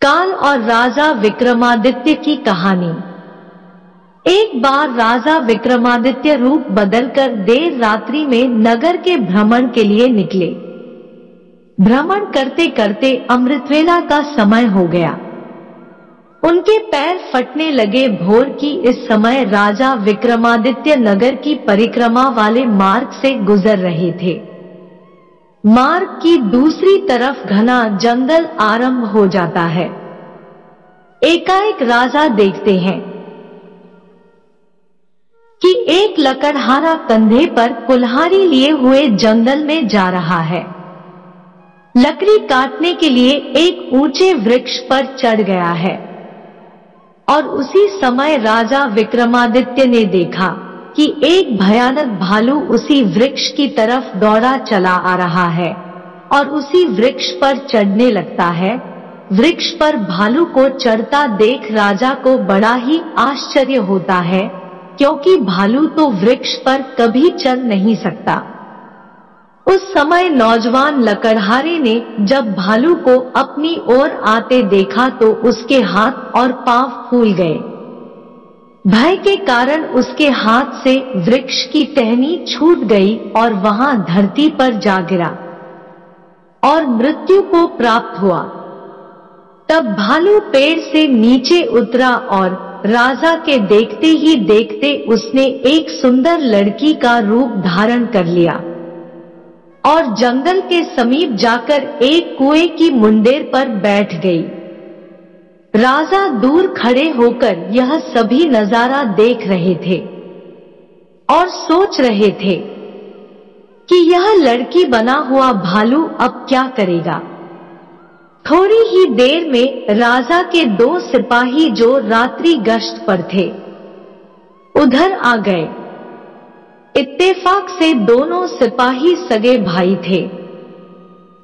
काल और राजा विक्रमादित्य की कहानी। एक बार राजा विक्रमादित्य रूप बदलकर देर रात्रि में नगर के भ्रमण के लिए निकले। भ्रमण करते करते अमृतवेला का समय हो गया। उनके पैर फटने लगे। भोर की इस समय राजा विक्रमादित्य नगर की परिक्रमा वाले मार्ग से गुजर रहे थे। मार्ग की दूसरी तरफ घना जंगल आरंभ हो जाता है। एकाएक राजा देखते हैं कि एक लकड़हारा कंधे पर कुल्हाड़ी लिए हुए जंगल में जा रहा है। लकड़ी काटने के लिए एक ऊंचे वृक्ष पर चढ़ गया है और उसी समय राजा विक्रमादित्य ने देखा कि एक भयानक भालू उसी वृक्ष की तरफ दौड़ा चला आ रहा है और उसी वृक्ष पर चढ़ने लगता है। वृक्ष पर भालू को चढ़ता देख राजा को बड़ा ही आश्चर्य होता है, क्योंकि भालू तो वृक्ष पर कभी चढ़ नहीं सकता। उस समय नौजवान लकड़हारे ने जब भालू को अपनी ओर आते देखा तो उसके हाथ और पांव फूल गए। भय के कारण उसके हाथ से वृक्ष की टहनी छूट गई और वहां धरती पर जा गिरा और मृत्यु को प्राप्त हुआ। तब भालू पेड़ से नीचे उतरा और राजा के देखते ही देखते उसने एक सुंदर लड़की का रूप धारण कर लिया और जंगल के समीप जाकर एक कुएं की मुंडेर पर बैठ गई। राजा दूर खड़े होकर यह सभी नजारा देख रहे थे और सोच रहे थे कि यह लड़की बना हुआ भालू अब क्या करेगा। थोड़ी ही देर में राजा के दो सिपाही जो रात्रि गश्त पर थे उधर आ गए। इत्तेफाक से दोनों सिपाही सगे भाई थे।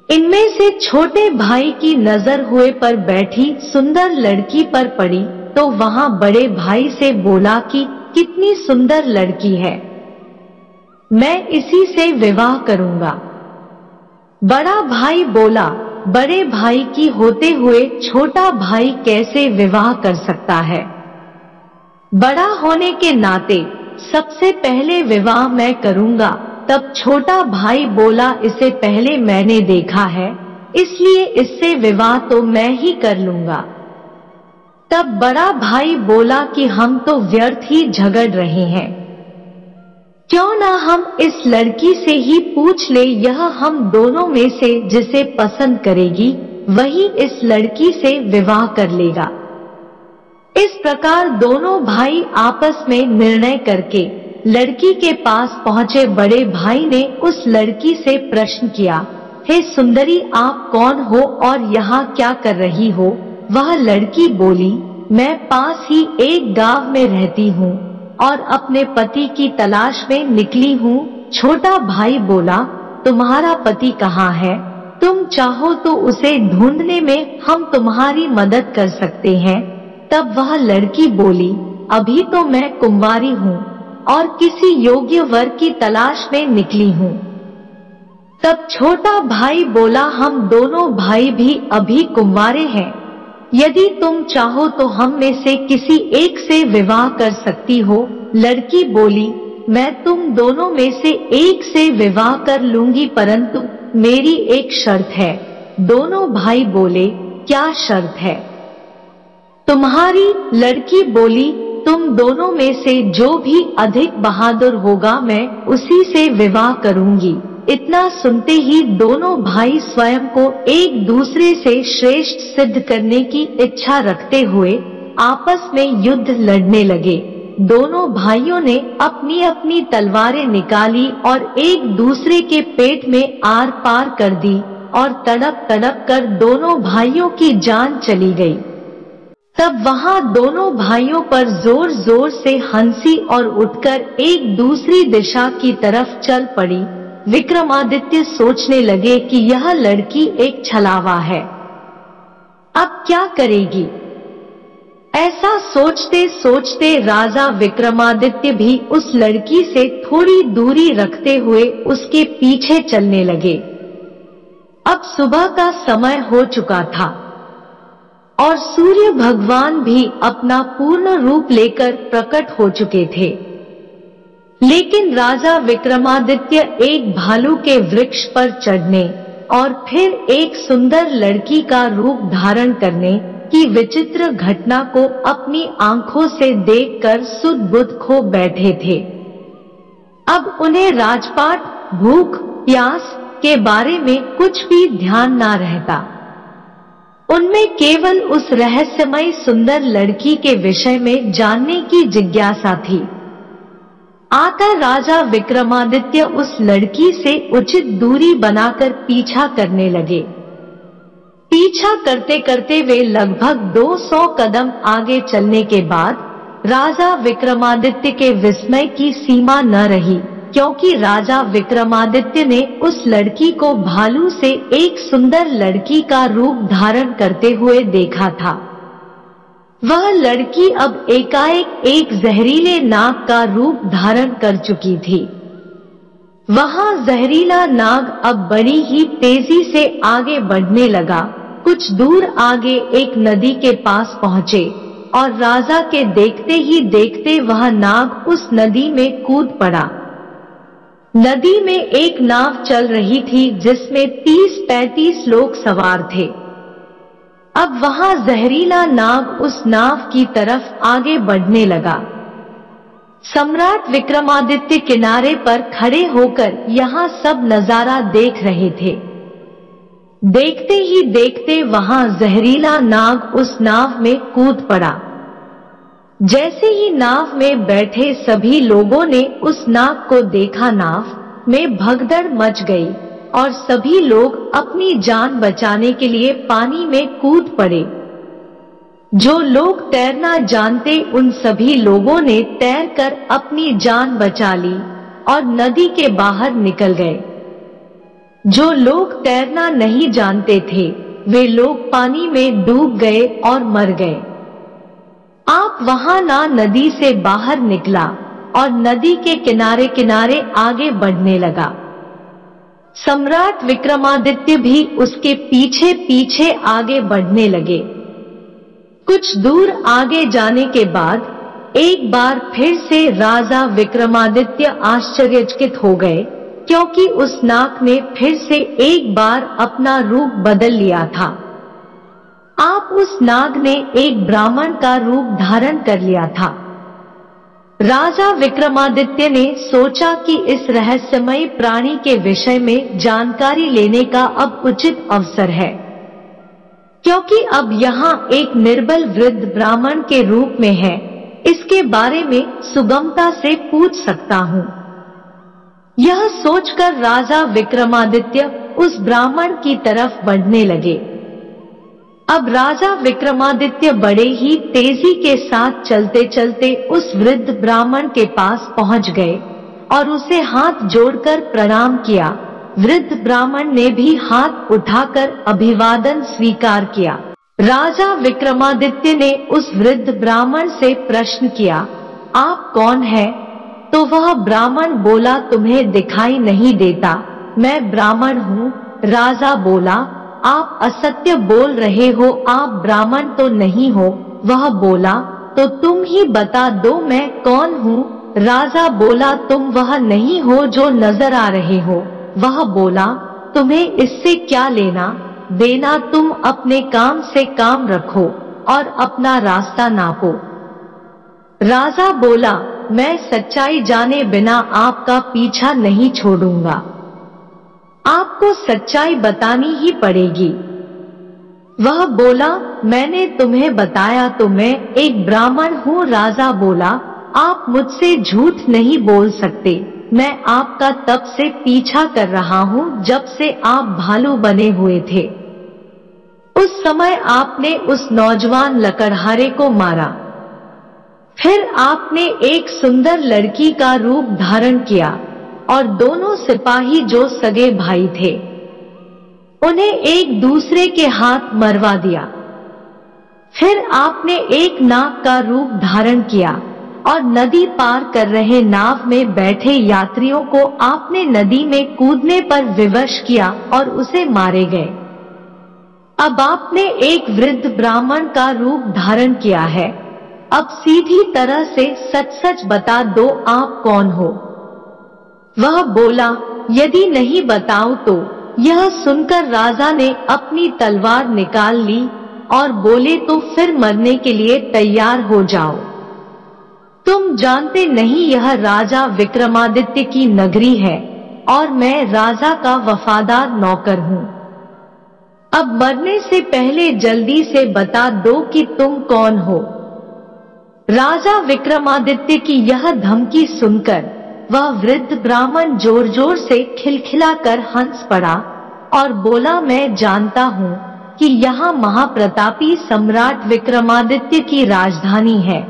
इनमें से छोटे भाई की नजर हुए पर बैठी सुंदर लड़की पर पड़ी तो वहां बड़े भाई से बोला कि कितनी सुंदर लड़की है, मैं इसी से विवाह करूंगा। बड़ा भाई बोला, बड़े भाई की होते हुए छोटा भाई कैसे विवाह कर सकता है। बड़ा होने के नाते सबसे पहले विवाह मैं करूंगा। तब छोटा भाई बोला, इसे पहले मैंने देखा है, इसलिए इससे विवाह तो मैं ही कर लूंगा। तब बड़ा भाई बोला कि हम तो व्यर्थ ही झगड़ रहे हैं, क्यों ना हम इस लड़की से ही पूछ ले, यह हम दोनों में से जिसे पसंद करेगी वही इस लड़की से विवाह कर लेगा। इस प्रकार दोनों भाई आपस में निर्णय करके लड़की के पास पहुंचे। बड़े भाई ने उस लड़की से प्रश्न किया, हे सुंदरी, आप कौन हो और यहाँ क्या कर रही हो। वह लड़की बोली, मैं पास ही एक गांव में रहती हूँ और अपने पति की तलाश में निकली हूँ। छोटा भाई बोला, तुम्हारा पति कहाँ है, तुम चाहो तो उसे ढूंढने में हम तुम्हारी मदद कर सकते हैं। तब वह लड़की बोली, अभी तो मैं कुंवारी हूँ और किसी योग्य वर की तलाश में निकली हूँ। तब छोटा भाई बोला, हम दोनों भाई भी अभी कुंवारे हैं, यदि तुम चाहो तो हम में से किसी एक से विवाह कर सकती हो। लड़की बोली, मैं तुम दोनों में से एक से विवाह कर लूंगी, परंतु मेरी एक शर्त है। दोनों भाई बोले, क्या शर्त है तुम्हारी। लड़की बोली, तुम दोनों में से जो भी अधिक बहादुर होगा मैं उसी से विवाह करूंगी। इतना सुनते ही दोनों भाई स्वयं को एक दूसरे से श्रेष्ठ सिद्ध करने की इच्छा रखते हुए आपस में युद्ध लड़ने लगे। दोनों भाइयों ने अपनी अपनी तलवारें निकाली और एक दूसरे के पेट में आर पार कर दी और तड़प तड़प कर दोनों भाइयों की जान चली गई। तब वहां दोनों भाइयों पर जोर जोर से हंसी और उठकर एक दूसरी दिशा की तरफ चल पड़ी। विक्रमादित्य सोचने लगे कि यह लड़की एक छलावा है, अब क्या करेगी। ऐसा सोचते सोचते राजा विक्रमादित्य भी उस लड़की से थोड़ी दूरी रखते हुए उसके पीछे चलने लगे। अब सुबह का समय हो चुका था और सूर्य भगवान भी अपना पूर्ण रूप लेकर प्रकट हो चुके थे। लेकिन राजा विक्रमादित्य एक भालू के वृक्ष पर चढ़ने और फिर एक सुंदर लड़की का रूप धारण करने की विचित्र घटना को अपनी आंखों से देखकर सुध बुध खो बैठे थे। अब उन्हें राजपाट, भूख प्यास के बारे में कुछ भी ध्यान ना रहता। उनमें केवल उस रहस्यमय सुंदर लड़की के विषय में जानने की जिज्ञासा थी। आकर राजा विक्रमादित्य उस लड़की से उचित दूरी बनाकर पीछा करने लगे। पीछा करते करते वे लगभग 200 कदम आगे चलने के बाद राजा विक्रमादित्य के विस्मय की सीमा न रही, क्योंकि राजा विक्रमादित्य ने उस लड़की को भालू से एक सुंदर लड़की का रूप धारण करते हुए देखा था। वह लड़की अब एकाएक एक जहरीले नाग का रूप धारण कर चुकी थी। वहां जहरीला नाग अब बड़ी ही तेजी से आगे बढ़ने लगा। कुछ दूर आगे एक नदी के पास पहुंचे और राजा के देखते ही देखते वह नाग उस नदी में कूद पड़ा। नदी में एक नाव चल रही थी जिसमें 30-35 लोग सवार थे। अब वहां जहरीला नाग उस नाव की तरफ आगे बढ़ने लगा। सम्राट विक्रमादित्य किनारे पर खड़े होकर यहाँ सब नजारा देख रहे थे। देखते ही देखते वहां जहरीला नाग उस नाव में कूद पड़ा। जैसे ही नाव में बैठे सभी लोगों ने उस नाग को देखा, नाव में भगदड़ मच गई और सभी लोग अपनी जान बचाने के लिए पानी में कूद पड़े। जो लोग तैरना जानते उन सभी लोगों ने तैरकर अपनी जान बचा ली और नदी के बाहर निकल गए। जो लोग तैरना नहीं जानते थे वे लोग पानी में डूब गए और मर गए। आप वहां ना नदी से बाहर निकला और नदी के किनारे किनारे आगे बढ़ने लगा। सम्राट विक्रमादित्य भी उसके पीछे पीछे आगे बढ़ने लगे। कुछ दूर आगे जाने के बाद एक बार फिर से राजा विक्रमादित्य आश्चर्यचकित हो गए, क्योंकि उस नाग ने फिर से एक बार अपना रूप बदल लिया था। आप उस नाग ने एक ब्राह्मण का रूप धारण कर लिया था। राजा विक्रमादित्य ने सोचा कि इस रहस्यमय प्राणी के विषय में जानकारी लेने का अब उचित अवसर है, क्योंकि अब यहाँ एक निर्बल वृद्ध ब्राह्मण के रूप में है, इसके बारे में सुगमता से पूछ सकता हूँ। यह सोचकर राजा विक्रमादित्य उस ब्राह्मण की तरफ बढ़ने लगे। अब राजा विक्रमादित्य बड़े ही तेजी के साथ चलते चलते उस वृद्ध ब्राह्मण के पास पहुंच गए और उसे हाथ जोड़कर प्रणाम किया। वृद्ध ब्राह्मण ने भी हाथ उठाकर अभिवादन स्वीकार किया। राजा विक्रमादित्य ने उस वृद्ध ब्राह्मण से प्रश्न किया, आप कौन है? तो वह ब्राह्मण बोला, तुम्हें दिखाई नहीं देता, मैं ब्राह्मण हूँ। राजा बोला, आप असत्य बोल रहे हो, आप ब्राह्मण तो नहीं हो। वह बोला, तो तुम ही बता दो मैं कौन हूँ। राजा बोला, तुम वह नहीं हो जो नजर आ रहे हो। वह बोला, तुम्हें इससे क्या लेना देना, तुम अपने काम से काम रखो और अपना रास्ता नापो। राजा बोला, मैं सच्चाई जाने बिना आपका पीछा नहीं छोड़ूंगा, आपको सच्चाई बतानी ही पड़ेगी। वह बोला, मैंने तुम्हें बताया तो मैं एक ब्राह्मण हूँ। राजा बोला, आप मुझसे झूठ नहीं बोल सकते, मैं आपका तब से पीछा कर रहा हूँ जब से आप भालू बने हुए थे। उस समय आपने उस नौजवान लकड़हारे को मारा, फिर आपने एक सुंदर लड़की का रूप धारण किया और दोनों सिपाही जो सगे भाई थे उन्हें एक दूसरे के हाथ मरवा दिया। फिर आपने एक नाग का रूप धारण किया और नदी पार कर रहे नाव में बैठे यात्रियों को आपने नदी में कूदने पर विवश किया और उसे मारे गए। अब आपने एक वृद्ध ब्राह्मण का रूप धारण किया है। अब सीधी तरह से सच सच बता दो आप कौन हो। वह बोला, यदि नहीं बताऊं तो। यह सुनकर राजा ने अपनी तलवार निकाल ली और बोले, तो फिर मरने के लिए तैयार हो जाओ। तुम जानते नहीं यह राजा विक्रमादित्य की नगरी है और मैं राजा का वफादार नौकर हूँ। अब मरने से पहले जल्दी से बता दो कि तुम कौन हो। राजा विक्रमादित्य की यह धमकी सुनकर वह वृद्ध ब्राह्मण जोर जोर से खिलखिलाकर हंस पड़ा और बोला, मैं जानता हूँ कि यहाँ महाप्रतापी सम्राट विक्रमादित्य की राजधानी है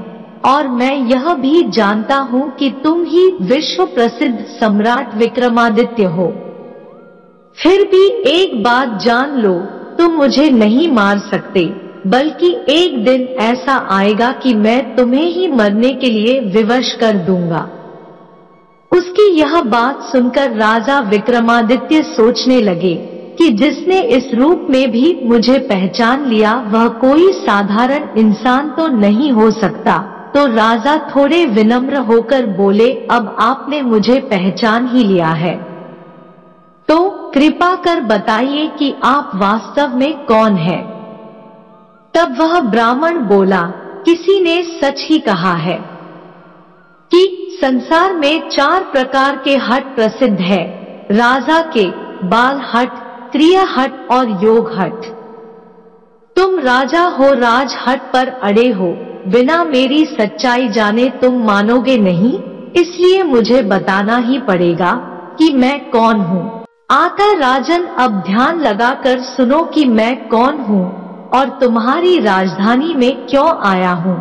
और मैं यह भी जानता हूँ कि तुम ही विश्व प्रसिद्ध सम्राट विक्रमादित्य हो। फिर भी एक बात जान लो, तुम मुझे नहीं मार सकते, बल्कि एक दिन ऐसा आएगा कि मैं तुम्हें ही मरने के लिए विवश कर दूंगा। उसकी यह बात सुनकर राजा विक्रमादित्य सोचने लगे कि जिसने इस रूप में भी मुझे पहचान लिया वह कोई साधारण इंसान तो नहीं हो सकता। तो राजा थोड़े विनम्र होकर बोले, अब आपने मुझे पहचान ही लिया है तो कृपा कर बताइए कि आप वास्तव में कौन हैं। तब वह ब्राह्मण बोला, किसी ने सच ही कहा है कि संसार में 4 प्रकार के हट प्रसिद्ध है, राजा के, बाल हट, क्रिया हट और योग हट। तुम राजा हो, राज हट पर अड़े हो। बिना मेरी सच्चाई जाने तुम मानोगे नहीं, इसलिए मुझे बताना ही पड़ेगा कि मैं कौन हूँ। आता राजन, अब ध्यान लगाकर सुनो कि मैं कौन हूँ और तुम्हारी राजधानी में क्यों आया हूँ।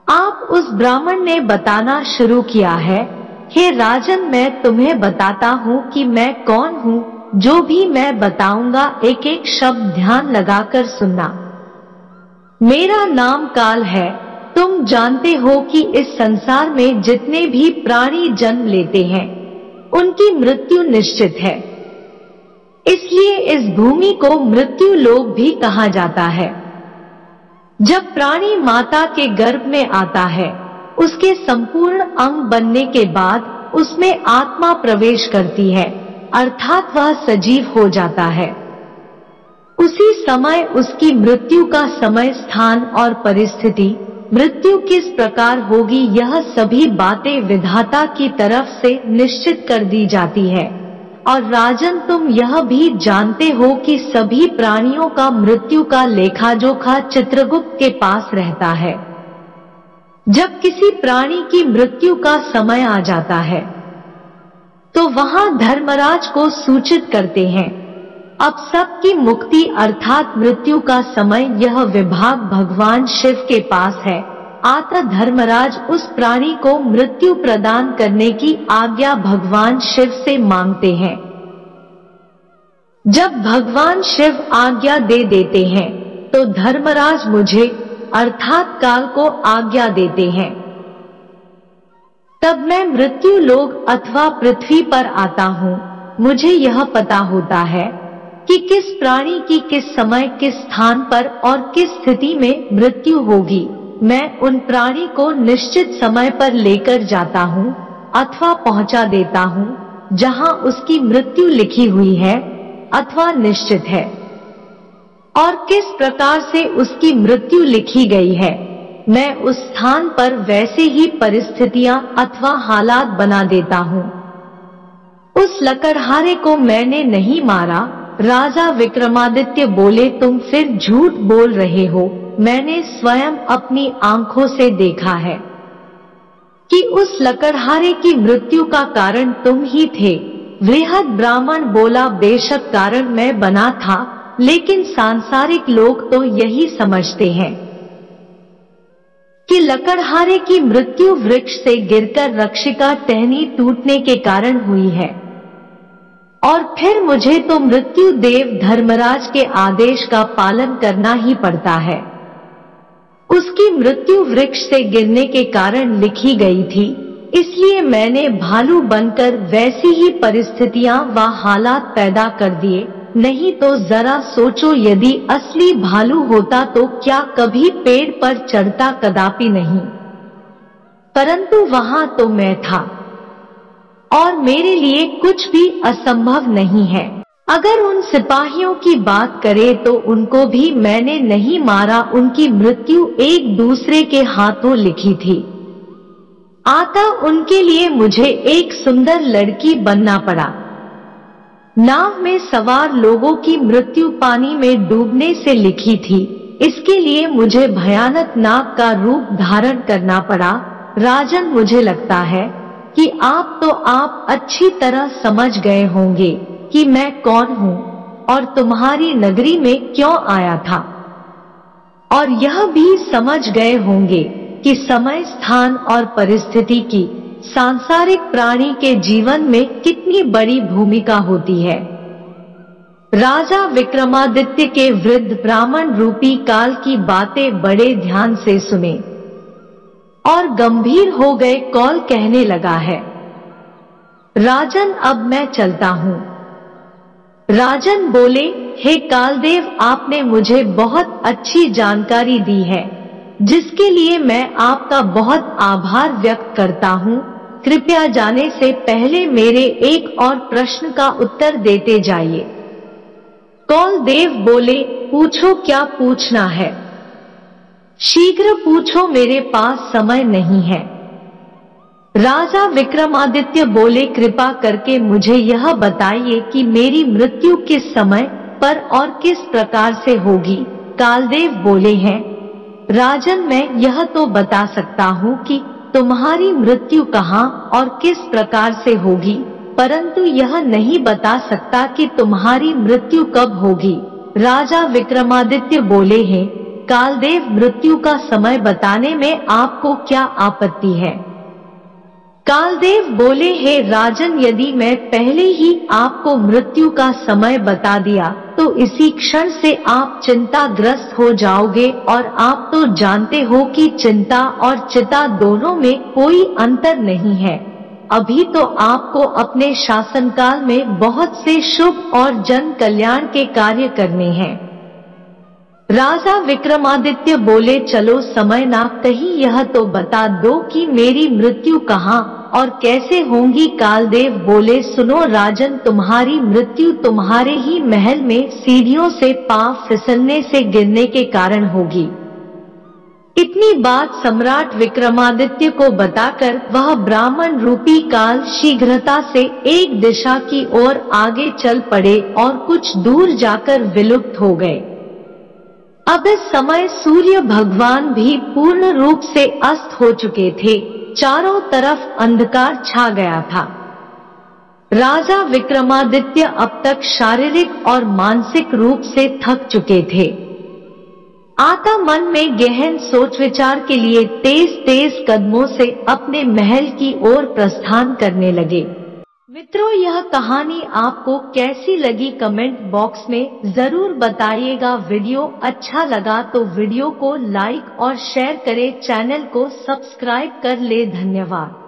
आप उस ब्राह्मण ने बताना शुरू किया है, हे राजन, मैं तुम्हें बताता हूँ कि मैं कौन हूँ। जो भी मैं बताऊंगा एक एक शब्द ध्यान लगाकर सुनना। मेरा नाम काल है। तुम जानते हो कि इस संसार में जितने भी प्राणी जन्म लेते हैं उनकी मृत्यु निश्चित है, इसलिए इस भूमि को मृत्यु लोक भी कहा जाता है। जब प्राणी माता के गर्भ में आता है, उसके संपूर्ण अंग बनने के बाद उसमें आत्मा प्रवेश करती है, अर्थात वह सजीव हो जाता है। उसी समय उसकी मृत्यु का समय, स्थान और परिस्थिति, मृत्यु किस प्रकार होगी, यह सभी बातें विधाता की तरफ से निश्चित कर दी जाती है। और राजन, तुम यह भी जानते हो कि सभी प्राणियों का मृत्यु का लेखा जोखा चित्रगुप्त के पास रहता है। जब किसी प्राणी की मृत्यु का समय आ जाता है तो वहां धर्मराज को सूचित करते हैं। अब सबकी मुक्ति अर्थात मृत्यु का समय, यह विभाग भगवान शिव के पास है। अतः धर्मराज उस प्राणी को मृत्यु प्रदान करने की आज्ञा भगवान शिव से मांगते हैं। जब भगवान शिव आज्ञा दे देते हैं तो धर्मराज मुझे अर्थात काल को आज्ञा देते हैं। तब मैं मृत्यु लोक अथवा पृथ्वी पर आता हूँ। मुझे यह पता होता है कि किस प्राणी की किस समय, किस स्थान पर और किस स्थिति में मृत्यु होगी। मैं उन प्राणी को निश्चित समय पर लेकर जाता हूँ अथवा पहुँचा देता हूँ जहाँ उसकी मृत्यु लिखी हुई है अथवा निश्चित है, और किस प्रकार से उसकी मृत्यु लिखी गई है मैं उस स्थान पर वैसे ही परिस्थितियां अथवा हालात बना देता हूँ। उस लकड़हारे को मैंने नहीं मारा। राजा विक्रमादित्य बोले, तुम फिर झूठ बोल रहे हो। मैंने स्वयं अपनी आंखों से देखा है कि उस लकड़हारे की मृत्यु का कारण तुम ही थे। वृहद ब्राह्मण बोला, बेशक कारण मैं बना था, लेकिन सांसारिक लोग तो यही समझते हैं कि लकड़हारे की मृत्यु वृक्ष से गिरकर रक्षिका टहनी टूटने के कारण हुई है, और फिर मुझे तो मृत्यु देव धर्मराज के आदेश का पालन करना ही पड़ता है। उसकी मृत्यु वृक्ष से गिरने के कारण लिखी गई थी, इसलिए मैंने भालू बनकर वैसी ही परिस्थितियां व हालात पैदा कर दिए। नहीं तो जरा सोचो, यदि असली भालू होता तो क्या कभी पेड़ पर चढ़ता? कदापि नहीं। परंतु वहां तो मैं था और मेरे लिए कुछ भी असंभव नहीं है। अगर उन सिपाहियों की बात करें तो उनको भी मैंने नहीं मारा, उनकी मृत्यु एक दूसरे के हाथों लिखी थी। अतः उनके लिए मुझे एक सुंदर लड़की बनना पड़ा। नाव में सवार लोगों की मृत्यु पानी में डूबने से लिखी थी, इसके लिए मुझे भयानक नाग का रूप धारण करना पड़ा। राजन, मुझे लगता है कि आप अच्छी तरह समझ गए होंगे कि मैं कौन हूँ और तुम्हारी नगरी में क्यों आया था, और यह भी समझ गए होंगे कि समय, स्थान और परिस्थिति की सांसारिक प्राणी के जीवन में कितनी बड़ी भूमिका होती है। राजा विक्रमादित्य के वृद्ध ब्राह्मण रूपी काल की बातें बड़े ध्यान से सुने और गंभीर हो गए। कौल कहने लगा है, राजन, अब मैं चलता हूँ। राजन बोले, हे कालदेव, आपने मुझे बहुत अच्छी जानकारी दी है, जिसके लिए मैं आपका बहुत आभार व्यक्त करता हूँ। कृपया जाने से पहले मेरे एक और प्रश्न का उत्तर देते जाइए। कौलदेव बोले, पूछो, क्या पूछना है? शीघ्र पूछो, मेरे पास समय नहीं है। राजा विक्रमादित्य बोले, कृपा करके मुझे यह बताइए कि मेरी मृत्यु किस समय पर और किस प्रकार से होगी। कालदेव बोले हैं, राजन, मैं यह तो बता सकता हूँ कि तुम्हारी मृत्यु कहाँ और किस प्रकार से होगी, परंतु यह नहीं बता सकता कि तुम्हारी मृत्यु कब होगी। राजा विक्रमादित्य बोले हैं, कालदेव, मृत्यु का समय बताने में आपको क्या आपत्ति है? कालदेव बोले, हे राजन, यदि मैं पहले ही आपको मृत्यु का समय बता दिया तो इसी क्षण से आप चिंताग्रस्त हो जाओगे, और आप तो जानते हो कि चिंता और चिता दोनों में कोई अंतर नहीं है। अभी तो आपको अपने शासनकाल में बहुत से शुभ और जन कल्याण के कार्य करने हैं। राजा विक्रमादित्य बोले, चलो समय ना कहीं यह तो बता दो कि मेरी मृत्यु कहाँ और कैसे होंगी। कालदेव बोले, सुनो राजन, तुम्हारी मृत्यु तुम्हारे ही महल में सीढ़ियों से पांव फिसलने से गिरने के कारण होगी। इतनी बात सम्राट विक्रमादित्य को बताकर वह ब्राह्मण रूपी काल शीघ्रता से एक दिशा की ओर आगे चल पड़े और कुछ दूर जाकर विलुप्त हो गए। अब इस समय सूर्य भगवान भी पूर्ण रूप से अस्त हो चुके थे, चारों तरफ अंधकार छा गया था। राजा विक्रमादित्य अब तक शारीरिक और मानसिक रूप से थक चुके थे। आता मन में गहन सोच विचार के लिए तेज तेज कदमों से अपने महल की ओर प्रस्थान करने लगे। मित्रों, यह कहानी आपको कैसी लगी कमेंट बॉक्स में जरूर बताइएगा। वीडियो अच्छा लगा तो वीडियो को लाइक और शेयर करें, चैनल को सब्सक्राइब कर ले। धन्यवाद।